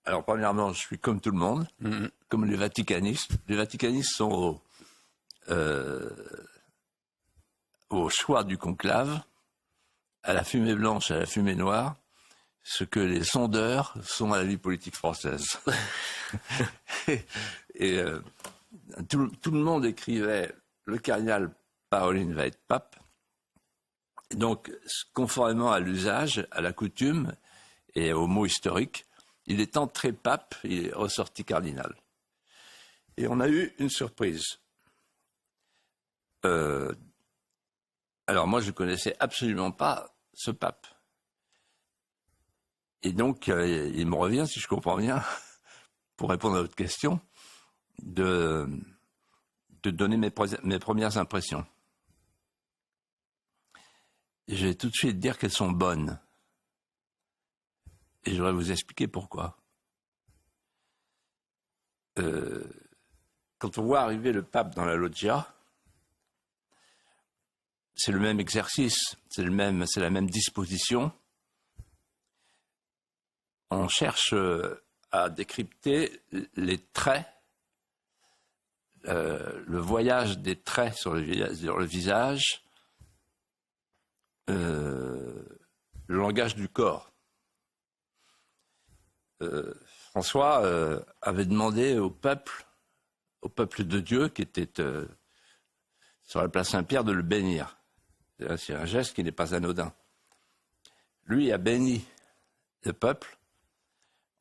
Alors, premièrement, je suis comme tout le monde, comme les vaticanistes. Les vaticanistes sont au choix du conclave, à la fumée blanche, à la fumée noire, ce que les sondeurs sont à la vie politique française. et tout le monde écrivait « Le cardinal Parolin va être pape ». Donc, conformément à l'usage, à la coutume et au mot historique, il est entré pape, il est ressorti cardinal. Et on a eu une surprise. Alors moi, je ne connaissais absolument pas ce pape. Et donc, il me revient, si je comprends bien, pour répondre à votre question, de donner mes premières impressions. Et je vais tout de suite dire qu'elles sont bonnes. Et je voudrais vous expliquer pourquoi. Quand on voit arriver le pape dans la loggia, c'est le même exercice, c'est la même disposition. On cherche à décrypter les traits, le voyage des traits sur le visage, le langage du corps. François avait demandé au peuple de Dieu qui était sur la place Saint-Pierre de le bénir. C'est un geste qui n'est pas anodin. Lui a béni le peuple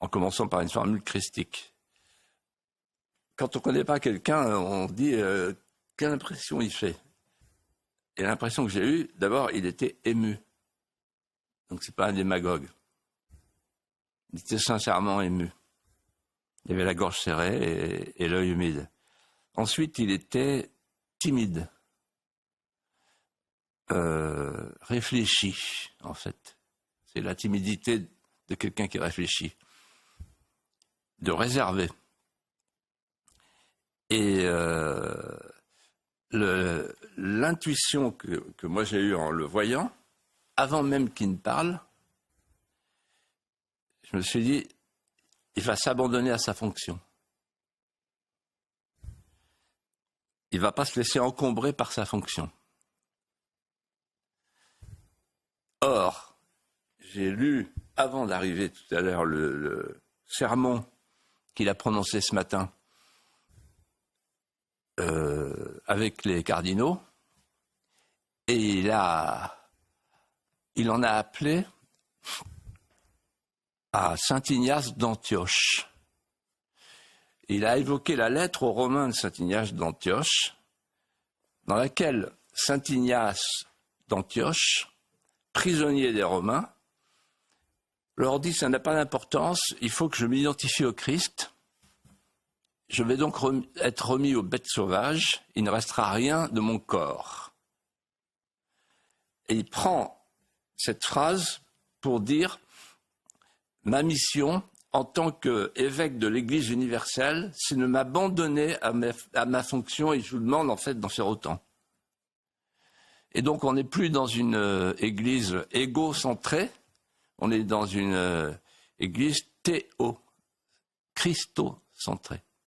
en commençant par une formule christique. Quand on ne connaît pas quelqu'un, on dit quelle impression il fait. Et l'impression que j'ai eue, d'abord, il était ému. Donc c'est pas un démagogue. Il était sincèrement ému. Il avait la gorge serrée et l'œil humide. Ensuite, il était timide, réfléchi, en fait. C'est la timidité de quelqu'un qui réfléchit, de réservé. Et l'intuition que moi j'ai eue en le voyant, avant même qu'il ne parle, je me suis dit, il va s'abandonner à sa fonction. Il ne va pas se laisser encombrer par sa fonction. Or, j'ai lu, avant d'arriver tout à l'heure, le sermon qu'il a prononcé ce matin avec les cardinaux, et il en a appelé à saint Ignace d'Antioche. Il a évoqué la lettre aux Romains de saint Ignace d'Antioche, dans laquelle saint Ignace d'Antioche, prisonnier des Romains, leur dit « ça n'a pas d'importance, il faut que je m'identifie au Christ, je vais donc être remis aux bêtes sauvages, il ne restera rien de mon corps ». Et il prend cette phrase pour dire « ma mission en tant qu'évêque de l'Église universelle, c'est de m'abandonner à ma fonction et je vous demande en fait d'en faire autant ». Et donc on n'est plus dans une église égocentrée, on est dans une église théo, christocentrée.